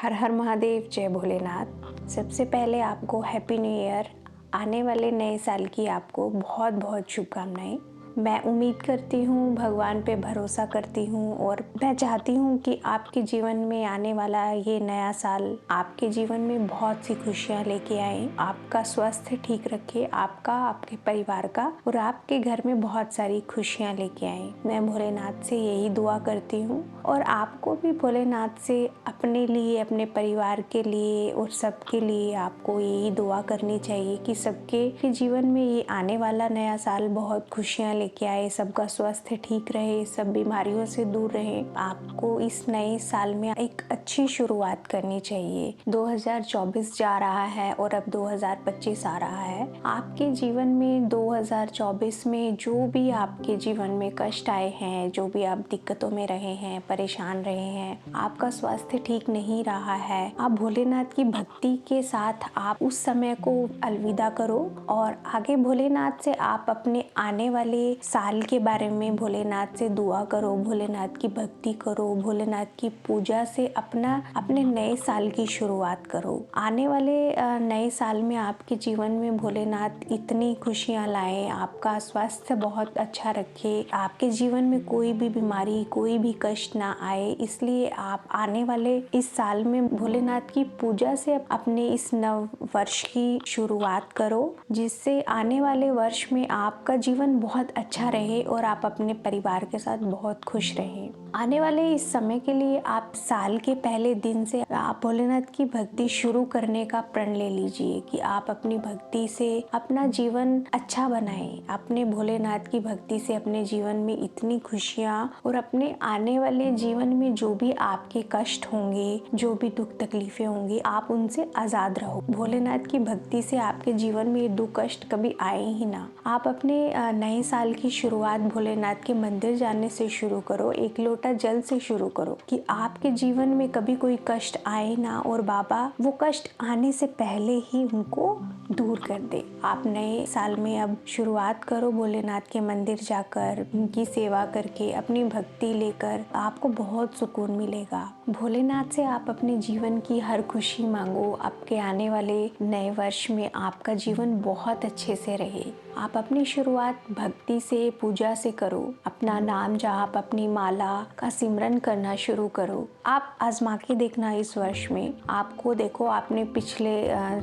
हर हर महादेव, जय भोलेनाथ। सबसे पहले आपको हैप्पी न्यू ईयर। आने वाले नए साल की आपको बहुत बहुत शुभकामनाएं। मैं उम्मीद करती हूँ, भगवान पे भरोसा करती हूँ और मैं चाहती हूँ कि आपके जीवन में आने वाला ये नया साल आपके जीवन में बहुत सी खुशियाँ लेके आए। आपका स्वास्थ्य ठीक रखे, आपका, आपके परिवार का और आपके घर में बहुत सारी खुशियाँ लेके आए। मैं भोलेनाथ से यही दुआ करती हूँ और आपको भी भोलेनाथ से अपने लिए, अपने परिवार के लिए और सबके लिए आपको यही दुआ करनी चाहिए कि सबके जीवन में ये आने वाला नया साल बहुत खुशियाँ लेके आए, सबका स्वास्थ्य ठीक रहे, सब बीमारियों से दूर रहे। आपको इस नए साल में एक अच्छी शुरुआत करनी चाहिए। 2024 जा रहा है और अब 2025 आ रहा है। आपके जीवन में 2024 में जो भी आपके जीवन में कष्ट आए हैं, जो भी आप दिक्कतों में रहे हैं, परेशान रहे हैं, आपका स्वास्थ्य ठीक नहीं रहा है, आप भोलेनाथ की भक्ति के साथ आप उस समय को अलविदा करो और आगे भोलेनाथ से आप अपने आने वाले साल के बारे में भोलेनाथ से दुआ करो, भोलेनाथ की भक्ति करो, भोलेनाथ की पूजा से अपने नए साल की शुरुआत करो। आने वाले नए साल में आपके जीवन में भोलेनाथ इतनी खुशियाँ लाए, आपका स्वास्थ्य बहुत अच्छा रखे, आपके जीवन में कोई भी बीमारी, कोई भी कष्ट ना आए। इसलिए आप आने वाले इस साल में भोलेनाथ की पूजा से अपने इस नव वर्ष की शुरुआत करो, जिससे आने वाले वर्ष में आपका जीवन बहुत अच्छा रहे और आप अपने परिवार के साथ बहुत खुश रहें। आने वाले इस समय के लिए आप साल के पहले दिन से आप भोलेनाथ की भक्ति शुरू करने का प्रण ले लीजिए कि आप अपनी भक्ति से अपना जीवन अच्छा बनाएं। अपने भोलेनाथ की भक्ति से अपने जीवन में इतनी खुशियाँ और अपने आने वाले जीवन में जो भी आपके कष्ट होंगे, जो भी दुख तकलीफें होंगी, आप उनसे आज़ाद रहो। भोलेनाथ की भक्ति से आपके जीवन में ये दुख कष्ट कभी आए ही ना। आप अपने नए साल की शुरुआत भोलेनाथ के मंदिर जाने से शुरू करो, एक लोटा जल से शुरू करो कि आपके जीवन में कभी कोई कष्ट आए ना और बाबा वो कष्ट आने से पहले ही उनको दूर कर दे। आप नए साल में अब शुरुआत करो भोलेनाथ के मंदिर जाकर, उनकी सेवा करके, अपनी भक्ति लेकर, आपको बहुत सुकून मिलेगा। भोलेनाथ से आप अपने जीवन की हर खुशी मांगो। आपके आने वाले नए वर्ष में आपका जीवन बहुत अच्छे से रहे। आप अपनी शुरुआत भक्ति से, पूजा से करो। अपना नाम जाप, अपनी माला का सिमरन करना शुरू करो। आप आजमा के देखना इस वर्ष में, आपको देखो आपने पिछले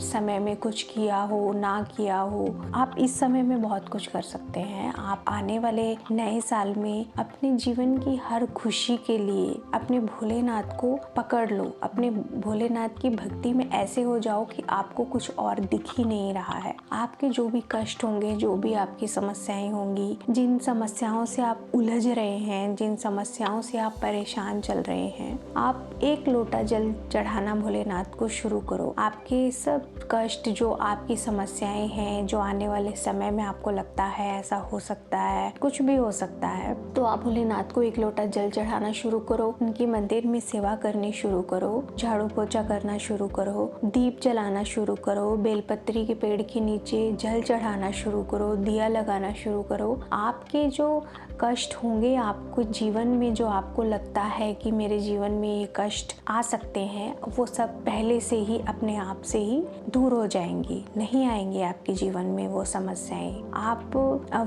समय में कुछ किया हो, ना किया हो, आप इस समय में बहुत कुछ कर सकते हैं। आप आने वाले नए साल में अपने जीवन की हर खुशी के लिए अपने भोलेनाथ को पकड़ लो। अपने भोलेनाथ की भक्ति में ऐसे हो जाओ कि आपको कुछ और दिख ही नहीं रहा है। आपके जो भी कष्ट होंगे, जो भी आपकी समस्याएं होंगी, जिन समस्याओं से आप उलझ रहे हैं, जिन समस्याओं से आप परेशान चल रहे हैं, आप एक लोटा जल चढ़ाना भोलेनाथ को शुरू करो। आपके सब कष्ट, जो आपकी समस्याएं हैं, जो आने वाले समय में आपको लगता है ऐसा हो सकता है, कुछ भी हो सकता है, तो आप भोलेनाथ को एक लोटा जल चढ़ाना शुरू करो। उनके मंदिर में सेवा करनी शुरू करो, झाड़ू पोछा करना शुरू करो, दीप जलाना शुरू करो, बेलपत्री के पेड़ के नीचे जल चढ़ाना शुरू करो, दिया लगाना शुरू करो। आपके जो कष्ट होंगे, आपको जीवन में जो आपको लगता है कि मेरे जीवन में ये कष्ट आ सकते हैं, वो सब पहले से ही अपने आप से ही दूर हो जाएंगी, नहीं आएंगे आपके जीवन में वो समस्याएं। आप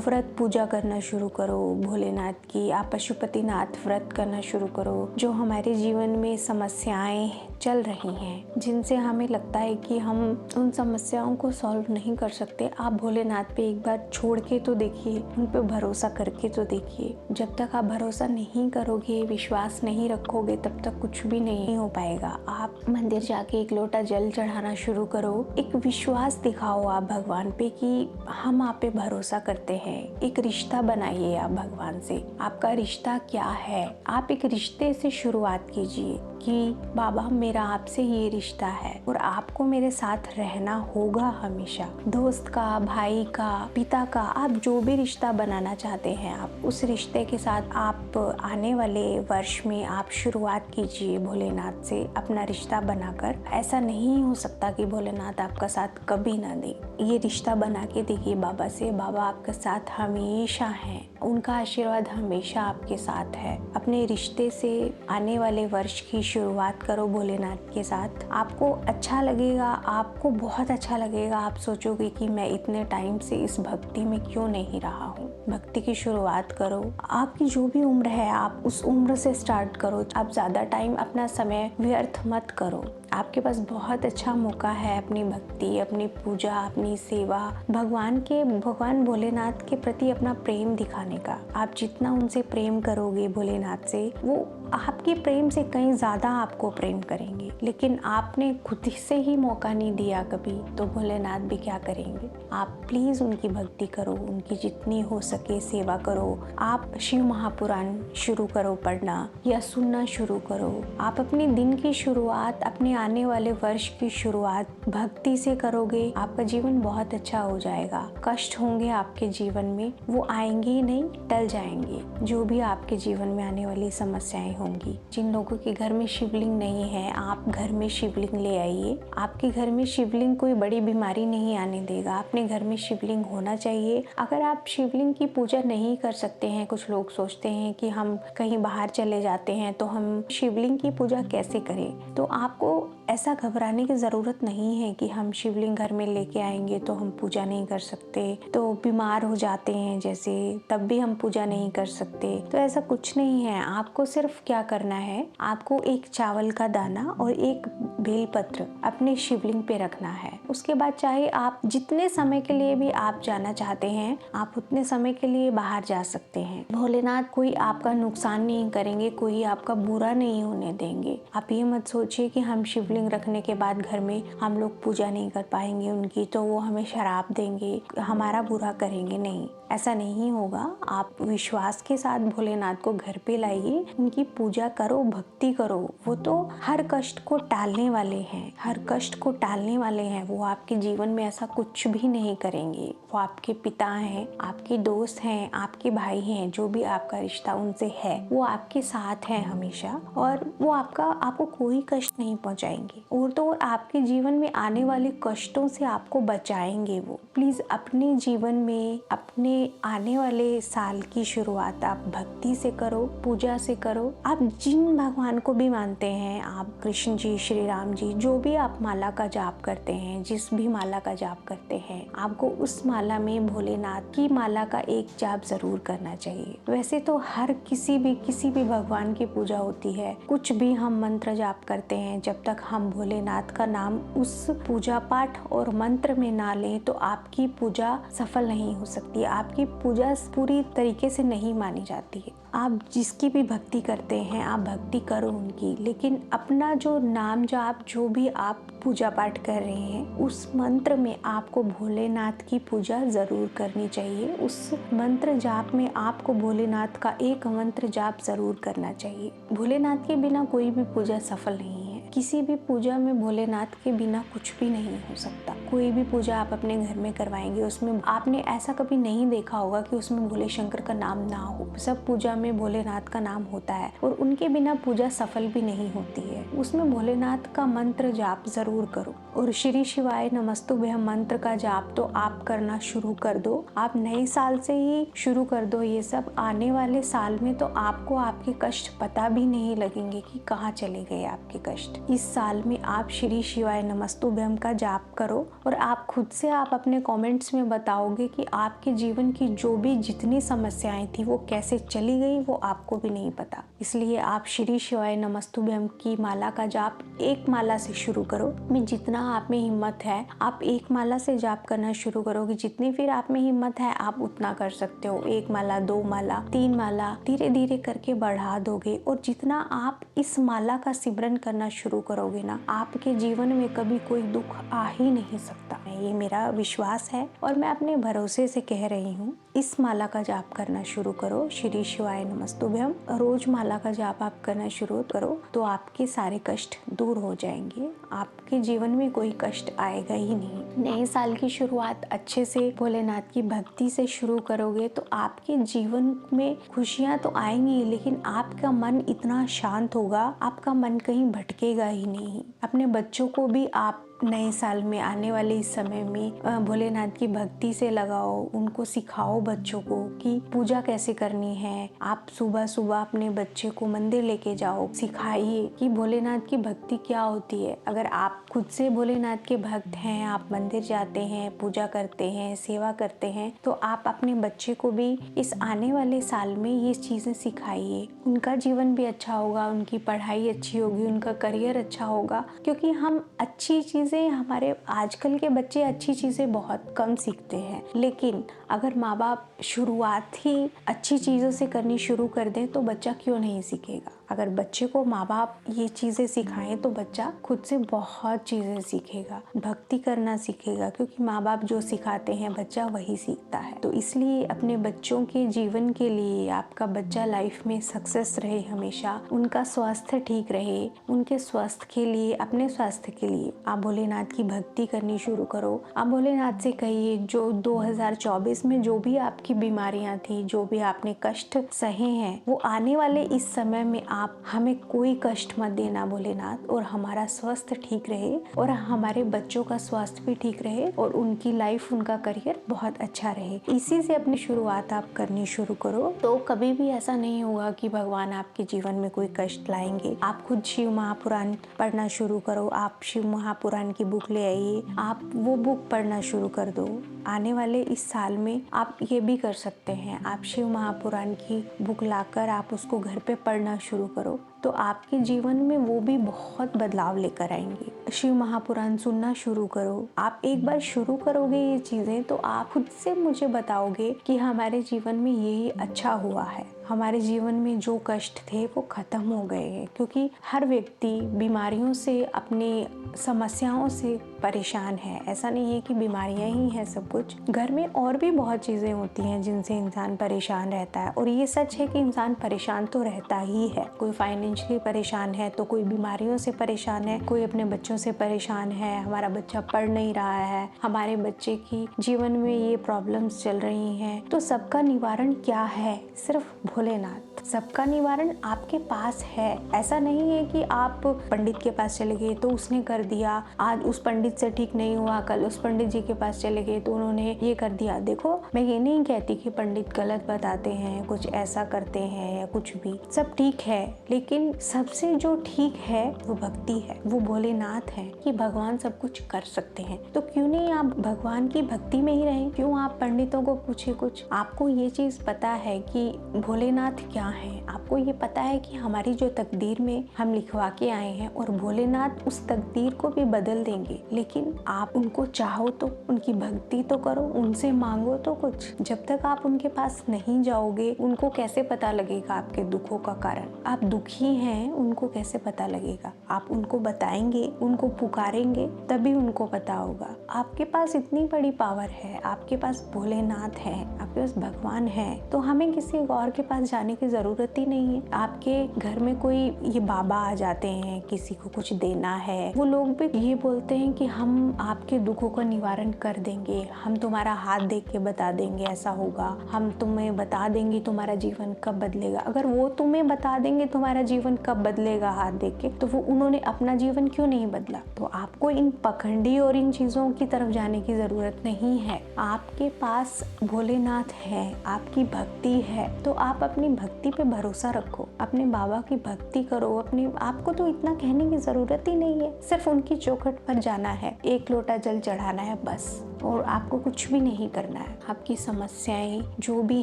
व्रत पूजा करना शुरू करो भोलेनाथ की, आप पशुपतिनाथ व्रत करना शुरू करो। जो हमारे जीवन में समस्याएं चल रही हैं, जिनसे हमें लगता है कि हम उन समस्याओं को सॉल्व नहीं कर सकते, आप भोलेनाथ पे एक बार छोड़ के तो देखिए, उन पे भरोसा करके तो देखिए। जब तक आप भरोसा नहीं करोगे, विश्वास नहीं रखोगे, तब तक कुछ भी नहीं हो पाएगा। आप मंदिर जाके एक लोटा जल चढ़ाना शुरू करो। एक विश्वास दिखाओ आप भगवान पे कि हम आप पे भरोसा करते हैं। एक रिश्ता बनाइए आप भगवान से। आपका रिश्ता क्या है? आप एक रिश्ते से शुरुआत कीजिए कि बाबा, मेरा आपसे ये रिश्ता है और आपको मेरे साथ रहना होगा हमेशा। दोस्त का, भाई का, पिता का, आप जो भी रिश्ता बनाना चाहते हैं, आप उस रिश्ते के साथ आप आने वाले वर्ष में आप शुरुआत कीजिए भोलेनाथ से अपना रिश्ता बनाकर। ऐसा नहीं हो सकता कि भोलेनाथ आपका साथ कभी ना दे। ये रिश्ता बना के देखिए बाबा से। बाबा आपके साथ हमेशा हैं उनका आशीर्वाद हमेशा आपके साथ है। अपने रिश्ते से आने वाले वर्ष की शुरुआत करो भोलेनाथ के साथ। आपको अच्छा लगेगा, आपको बहुत अच्छा लगेगा। आप सोचोगे कि मैं इतने टाइम से इस भक्ति में क्यों नहीं रहा हूँ। भक्ति की शुरुआत करो। आपकी जो भी उम्र है आप उस उम्र से स्टार्ट करो। आप ज़्यादा टाइम अपना समय व्यर्थ मत करो। आपके पास बहुत अच्छा मौका है अपनी भक्ति, अपनी पूजा, अपनी सेवा, भगवान भोलेनाथ के प्रति अपना प्रेम दिखाने का। आप जितना उनसे प्रेम करोगे भोलेनाथ से, वो आपके प्रेम से कहीं ज़्यादा आपको प्रेम करेंगे। लेकिन आपने खुद से ही मौका नहीं दिया कभी, तो भोलेनाथ भी क्या करेंगे। आप प्लीज़ उनकी भक्ति करो, उनकी जितनी हो सके सेवा करो। आप शिव महापुराण शुरू करो पढ़ना या सुनना शुरू करो। आप अपने दिन की शुरुआत, अपने आने वाले वर्ष की शुरुआत भक्ति से करोगे, आपका जीवन बहुत अच्छा हो जाएगा। कष्ट होंगे आपके जीवन में, वो आएंगे ही नहीं, टल जाएंगे। जो भी आपके जीवन में आने वाली समस्याएं होंगी। जिन लोगों के घर में शिवलिंग नहीं है, आप घर में शिवलिंग ले आइए। आपके घर में शिवलिंग कोई बड़ी बीमारी नहीं आने देगा। अपने घर में शिवलिंग होना चाहिए। अगर आप शिवलिंग की पूजा नहीं कर सकते हैं, कुछ लोग सोचते हैं कि हम कहीं बाहर चले जाते हैं तो हम शिवलिंग की पूजा कैसे करें, तो आपको ऐसा घबराने की ज़रूरत नहीं है कि हम शिवलिंग घर में लेके आएंगे तो हम पूजा नहीं कर सकते, तो बीमार हो जाते हैं जैसे, तब भी हम पूजा नहीं कर सकते। तो ऐसा कुछ नहीं है। आपको सिर्फ क्या करना है, आपको एक चावल का दाना और एक बेलपत्र अपने शिवलिंग पे रखना है। उसके बाद चाहे आप जितने समय के लिए भी आप जाना चाहते हैं, आप उतने समय के लिए बाहर जा सकते हैं। भोलेनाथ कोई आपका नुकसान नहीं करेंगे, कोई आपका बुरा नहीं होने देंगे। आप ये मत सोचिए कि हम शिवलिंग रखने के बाद घर में हम लोग पूजा नहीं कर पाएंगे उनकी, तो वो हमें शराब देंगे, हमारा बुरा करेंगे। नहीं, ऐसा नहीं होगा। आप विश्वास के साथ भोलेनाथ को घर पे लाइए, उनकी पूजा करो, भक्ति करो। वो तो हर कष्ट को टालने वाले हैं, हर कष्ट को टालने वाले हैं। वो आपके जीवन में ऐसा कुछ भी नहीं करेंगे। वो आपके पिता हैं, आपके दोस्त हैं, आपके भाई हैं, जो भी आपका रिश्ता उनसे है, वो आपके साथ हैं हमेशा, और वो आपको कोई कष्ट नहीं पहुंचाएंगे। और तो आपके जीवन में आने वाले कष्टों से आपको बचाएंगे वो। प्लीज अपने जीवन में, अपने आने वाले साल की शुरुआत आप भक्ति से करो, पूजा से करो। आप जिन भगवान को भी मानते हैं, आप कृष्ण जी, श्री राम जी, जो भी आप माला का जाप करते हैं, जिस भी माला का जाप करते हैं, आपको उस माला में भोलेनाथ की माला का एक जाप जरूर करना चाहिए। वैसे तो हर किसी भी भगवान की पूजा होती है, कुछ भी हम मंत्र जाप करते हैं, जब तक हम भोलेनाथ का नाम उस पूजा पाठ और मंत्र में ना लें तो आपकी पूजा सफल नहीं हो सकती। आपकी पूजा पूरी तरीके से नहीं मानी जाती है। आप जिसकी भी भक्ति करते हैं, आप भक्ति करो उनकी, लेकिन अपना जो नाम जाप, जो भी आप पूजा पाठ कर रहे हैं, उस मंत्र में आपको भोलेनाथ की पूजा जरूर करनी चाहिए। उस मंत्र जाप में आपको भोलेनाथ का एक मंत्र जाप जरूर करना चाहिए। भोलेनाथ के बिना कोई भी पूजा सफल नहीं है। किसी भी पूजा में भोलेनाथ के बिना कुछ भी नहीं हो सकता। कोई भी पूजा आप अपने घर में करवाएंगे, उसमें आपने ऐसा कभी नहीं देखा होगा कि उसमें भोले शंकर का नाम ना हो। सब पूजा में भोलेनाथ का नाम होता है, और उनके बिना पूजा सफल भी नहीं होती है। उसमें भोलेनाथ का मंत्र जाप जरूर करो। और श्री शिवाय नमस्तुभ्यम मंत्र का जाप तो आप करना शुरू कर दो। आप नए साल से ही शुरू कर दो ये सब। आने वाले साल में तो आपको आपके कष्ट पता भी नहीं लगेंगे कि कहाँ चले गए आपके कष्ट। इस साल में आप श्री शिवाय नमस्तुभ्यम का जाप करो, और आप खुद से आप अपने कमेंट्स में बताओगे कि आपके जीवन की जो भी जितनी समस्याएं थी वो कैसे चली गई, वो आपको भी नहीं पता। इसलिए आप श्री शिवाय नमस्तुभ्यम की माला का जाप एक माला से शुरू करो। मैं जितना आप में हिम्मत है, आप एक माला से जाप करना शुरू करोगे। जितनी फिर आप में हिम्मत है आप उतना कर सकते हो। एक माला, 2 माला, 3 माला, धीरे धीरे करके बढ़ा दोगे। और जितना आप इस माला का सिमरन करना शुरू करोगे ना, आपके जीवन में कभी कोई दुख आ ही नहीं सकता। ये मेरा विश्वास है और मैं अपने भरोसे से कह रही हूँ। इस माला का जाप करना शुरू करो, श्री शिवाय नमस्तुभ्यम। रोज माला का जाप आप करना शुरू करो तो आपके सारे कष्ट दूर हो जाएंगे। आपके जीवन में कोई कष्ट आएगा ही नहीं। नए साल की शुरुआत अच्छे से भोलेनाथ की भक्ति से शुरू करोगे तो आपके जीवन में खुशियाँ तो आएंगी, लेकिन आपका मन इतना शांत होगा, आपका मन कहीं भटकेगा ही नहीं। अपने बच्चों को भी आप नए साल में आने वाले इस समय में भोलेनाथ की भक्ति से लगाओ, उनको सिखाओ बच्चों को कि पूजा कैसे करनी है। आप सुबह सुबह अपने बच्चे को मंदिर लेके जाओ, सिखाइए कि भोलेनाथ की भक्ति क्या होती है। अगर आप खुद से भोलेनाथ के भक्त हैं, आप मंदिर जाते हैं, पूजा करते हैं, सेवा करते हैं, तो आप अपने बच्चे को भी इस आने वाले साल में ये चीज़ें सिखाइए। उनका जीवन भी अच्छा होगा, उनकी पढ़ाई अच्छी होगी, उनका करियर अच्छा होगा। क्योंकि हम अच्छी चीज़ें, हमारे आजकल के बच्चे अच्छी चीज़ें बहुत कम सीखते हैं, लेकिन अगर माँ बाप शुरुआत ही अच्छी चीज़ों से करनी शुरू कर दें तो बच्चा क्यों नहीं सीखेगा। अगर बच्चे को माँ बाप ये चीज़ें सिखाएं तो बच्चा खुद से बहुत चीज़ें सीखेगा, भक्ति करना सीखेगा, क्योंकि माँ बाप जो सिखाते हैं बच्चा वही सीखता है। तो इसलिए अपने बच्चों के जीवन के लिए, आपका बच्चा लाइफ में सक्सेस रहे, हमेशा उनका स्वास्थ्य ठीक रहे, उनके स्वास्थ्य के लिए, अपने स्वास्थ्य के लिए आप भोलेनाथ की भक्ति करनी शुरू करो। आप भोलेनाथ से कहिए जो 2024 में जो भी आपकी बीमारियां थी, जो भी आपने कष्ट सहे हैं, वो आने वाले इस समय में आप हमें कोई कष्ट मत देना भोलेनाथ, और हमारा स्वास्थ्य ठीक रहे और हमारे बच्चों का स्वास्थ्य भी ठीक रहे और उनकी लाइफ, उनका करियर बहुत अच्छा रहे। इसी से अपनी शुरुआत आप करनी शुरू करो तो कभी भी ऐसा नहीं होगा कि भगवान आपके जीवन में कोई कष्ट लाएंगे। आप खुद शिव महापुराण पढ़ना शुरू करो, आप शिव महापुराण की बुक ले आइए, आप वो बुक पढ़ना शुरू कर दो। आने वाले इस साल में आप ये भी कर सकते हैं, आप शिव महापुराण की बुक लाकर आप उसको घर पे पढ़ना शुरू करो, तो आपके जीवन में वो भी बहुत बदलाव लेकर आएंगे। शिव महापुराण सुनना शुरू करो। आप एक बार शुरू करोगे ये चीज़ें तो आप खुद से मुझे बताओगे कि हमारे जीवन में यही अच्छा हुआ है, हमारे जीवन में जो कष्ट थे वो खत्म हो गए हैं। क्योंकि हर व्यक्ति बीमारियों से, अपनी समस्याओं से परेशान है। ऐसा नहीं है कि बीमारियां ही हैं सब कुछ, घर में और भी बहुत चीज़ें होती हैं जिनसे इंसान परेशान रहता है। और ये सच है कि इंसान परेशान तो रहता ही है। कोई फाइनेंशियली परेशान है, तो कोई बीमारियों से परेशान है, कोई अपने बच्चों से परेशान है, हमारा बच्चा पढ़ नहीं रहा है, हमारे बच्चे की जीवन में ये प्रॉब्लम्स चल रही हैं। तो सबका निवारण क्या है? सिर्फ भोलेनाथ। सबका निवारण आपके पास है। ऐसा नहीं है कि आप पंडित के पास चले गए तो उसने कर दिया, आज उस पंडित से ठीक नहीं हुआ, कल उस पंडित जी के पास चले गए तो उन्होंने ये कर दिया। देखो, मैं ये नहीं कहती कि पंडित गलत बताते हैं, कुछ ऐसा करते हैं या कुछ भी, सब ठीक है, लेकिन सबसे जो ठीक है वो भक्ति है, वो भोलेनाथ है कि भगवान सब कुछ कर सकते हैं। तो क्यों नहीं आप भगवान की भक्ति में ही रहें? क्यों आप पंडितों को पूछे कुछ? आपको ये चीज पता है कि भोलेनाथ क्या है, आपको ये पता है कि हमारी जो तकदीर में हम लिखवा के आए हैं और भोलेनाथ उस तकदीर को भी बदल देंगे। लेकिन आप उनको चाहो तो उनकी भक्ति तो करो, उनसे मांगो तो कुछ। जब तक आप उनके पास नहीं जाओगे, उनको कैसे पता लगेगा आपके दुखों का कारण? आप दुखी हैं, उनको कैसे पता लगेगा? आप उनको बताएंगे, उनको पुकारेंगे, तभी उनको पता होगा। आपके पास इतनी बड़ी पावर है, आपके पास भोलेनाथ है, आपके पास भगवान है, तो हमें किसी और के पास जाने की जरूरत ही नहीं है। आपके घर में कोई ये बाबा आ जाते हैं, किसी को कुछ देना है, वो लोग भी ये बोलते हैं कि हम आपके दुखों का निवारण कर देंगे, हम तुम्हारा हाथ देख के बता देंगे ऐसा होगा, हम तुम्हें बता देंगे तुम्हारा जीवन कब बदलेगा। अगर वो तुम्हें बता देंगे तुम्हारा जीवन कब बदलेगा हाथ देख के, तो वो उन्होंने अपना जीवन क्यों नहीं बदला? तो आपको इन पखंडी और इन चीजों की तरफ जाने की जरूरत नहीं है। आपके पास भोलेनाथ है, आपकी भक्ति है, तो आप अपनी भक्ति पे भरोसा रखो, अपने बाबा की भक्ति करो। अपने आपको तो इतना कहने की जरूरत ही नहीं है, सिर्फ उनकी चौखट पर जाना है, एक लोटा जल चढ़ाना है बस, और आपको कुछ भी नहीं करना है। आपकी समस्याएं जो भी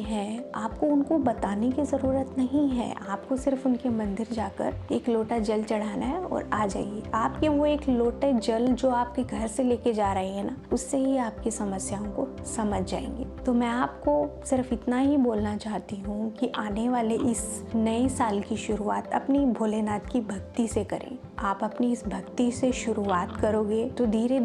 हैं, आपको उनको बताने की जरूरत नहीं है। आपको सिर्फ उनके मंदिर जाकर एक लोटा जल चढ़ाना है और आ जाइए। आपके वो एक लोटे जल जो आपके घर से लेके जा रहे हैं ना, उससे ही आपकी समस्याओं को समझ जाएंगे। तो मैं आपको सिर्फ इतना ही बोलना चाहती हूँ कि आने वाले इस नए साल की शुरुआत अपनी भोलेनाथ की भक्ति से करें। आप अपनी इस भक्ति से शुरुआत करोगे तो धीरे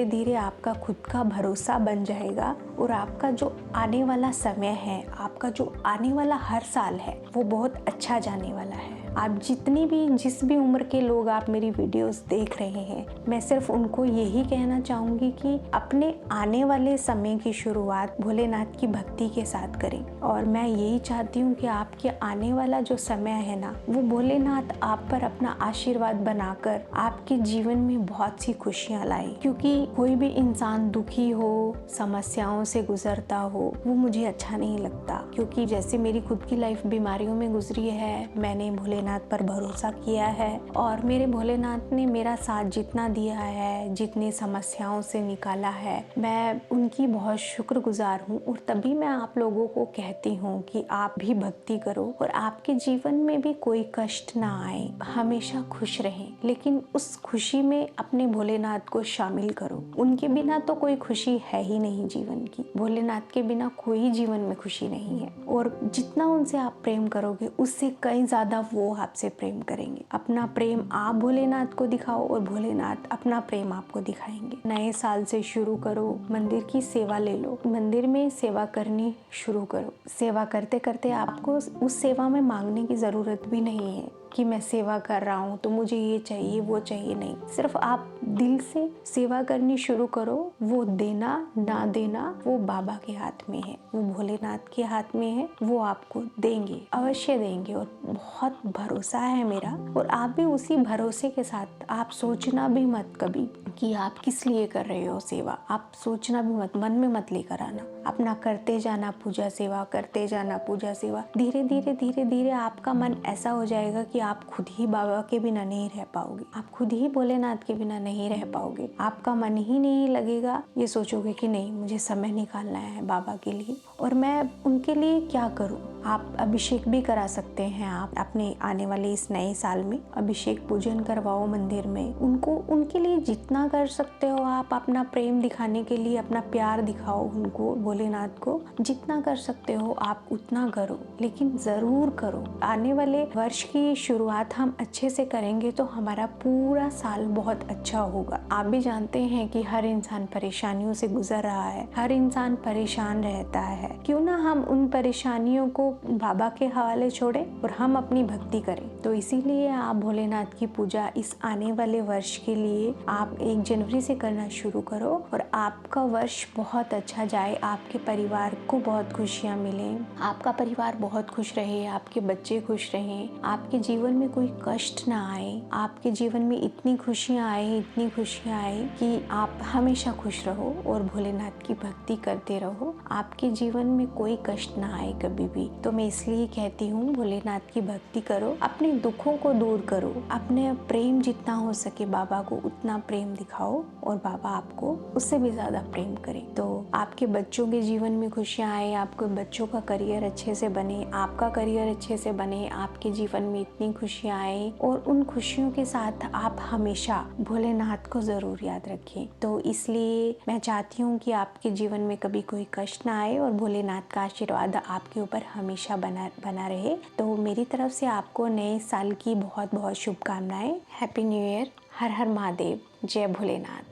धीरे आपका खुद का भरोसा बन जाएगा, और आपका जो आने वाला समय है, आपका जो आने वाला हर साल है, वो बहुत अच्छा जाने वाला है। आप जिस भी उम्र के लोग आप मेरी वीडियोस देख रहे हैं, मैं सिर्फ उनको यही कहना चाहूँगी कि अपने आने वाले समय की शुरुआत भोलेनाथ की भक्ति के साथ करें। और मैं यही चाहती हूँ कि आपके आने वाला जो समय है ना, वो भोलेनाथ आप पर अपना आशीर्वाद बनाकर आपके जीवन में बहुत सी खुशियाँ लाए। क्योंकि कोई भी इंसान दुखी हो, समस्याओं से गुजरता हो, वो मुझे अच्छा नहीं लगता। क्योंकि जैसे मेरी खुद की लाइफ बीमारियों में गुजरी है, मैंने भोलेनाथ पर भरोसा किया है और मेरे भोलेनाथ ने मेरा साथ जितना दिया है, जितनी समस्याओं से निकाला है, मैं उनकी बहुत शुक्रगुजार हूँ। और तभी मैं आप लोगों को कहती हूँ कि आप भी भक्ति करो और आपके जीवन में भी कोई कष्ट ना आए, हमेशा खुश रहें। लेकिन उस खुशी में अपने भोलेनाथ को शामिल करो। उनके बिना तो कोई खुशी है ही नहीं जीवन की। भोलेनाथ के बिना कोई जीवन में खुशी नहीं है। और जितना उनसे आप प्रेम करोगे, उससे कई ज़्यादा वो आपसे प्रेम करेंगे। अपना प्रेम आप भोलेनाथ को दिखाओ और भोलेनाथ अपना प्रेम आपको दिखाएंगे। नए साल से शुरू करो, मंदिर की सेवा ले लो, मंदिर में सेवा करनी शुरू करो। सेवा करते करते आपको उस सेवा में मांगने की ज़रूरत भी नहीं है कि मैं सेवा कर रहा हूँ तो मुझे ये चाहिए वो चाहिए। नहीं, सिर्फ आप दिल से सेवा करनी शुरू करो। वो देना ना देना वो बाबा के हाथ में है, वो भोलेनाथ के हाथ में है। वो आपको देंगे, अवश्य देंगे और बहुत भरोसा है मेरा। और आप भी उसी भरोसे के साथ आप सोचना भी मत कभी कि आप किस लिए कर रहे हो सेवा। आप सोचना भी मत, मन में मत लेकर आना। अपना करते जाना पूजा सेवा, करते जाना पूजा सेवा। धीरे धीरे आपका मन ऐसा हो जाएगा कि आप खुद ही बाबा के बिना नहीं रह पाओगे, आप खुद ही भोलेनाथ के बिना नहीं रह पाओगे। आपका मन ही नहीं लगेगा, ये सोचोगे कि नहीं मुझे समय निकालना है बाबा के लिए और मैं उनके लिए क्या करूं। आप अभिषेक भी करा सकते हैं। आप अपने आने वाले इस नए साल में अभिषेक पूजन करवाओ मंदिर में। उनके लिए जितना कर सकते हो आप अपना प्रेम दिखाने के लिए अपना प्यार दिखाओ उनको, भोलेनाथ को। जितना कर सकते हो आप उतना करो, लेकिन ज़रूर करो। आने वाले वर्ष की शुरुआत हम अच्छे से करेंगे तो हमारा पूरा साल बहुत अच्छा होगा। आप भी जानते हैं कि हर इंसान परेशानियों से गुजर रहा है, हर इंसान परेशान रहता है। क्यों ना हम उन परेशानियों को बाबा के हवाले छोड़ें और हम अपनी भक्ति करें। तो इसीलिए आप भोलेनाथ की पूजा इस आने वाले वर्ष के लिए आप 1 जनवरी से करना शुरू करो और आपका वर्ष बहुत अच्छा जाए। आपके परिवार को बहुत खुशियाँ मिलें, आपका परिवार बहुत खुश रहे, आपके बच्चे खुश रहें, आपके जीवन में कोई कष्ट ना आए, आपके जीवन में इतनी खुशियाँ आए कि आप हमेशा खुश रहो और भोलेनाथ की भक्ति करते रहो। आपके जीवन में कोई कष्ट ना आए कभी भी। तो मैं इसलिए कहती हूँ भोलेनाथ की भक्ति करो, अपने दुखों को दूर करो, अपने प्रेम जितना हो सके बाबा को उतना प्रेम दिखाओ और बाबा आपको उससे भी ज़्यादा प्रेम करे। तो आपके बच्चों के जीवन में खुशियाँ आए, आपके बच्चों का करियर अच्छे से बने, आपका करियर अच्छे से बने, आपके जीवन में इतनी खुशियाँ आए और उन खुशियों के साथ आप हमेशा भोलेनाथ को ज़रूर याद रखें। तो इसलिए मैं चाहती हूँ कि आपके जीवन में कभी कोई कष्ट ना आए और भोलेनाथ का आशीर्वाद आपके ऊपर हमेशा बना रहे। तो मेरी तरफ से आपको नए साल की बहुत बहुत शुभकामनाएं। Happy new year. हर हर महादेव। जय भोलेनाथ।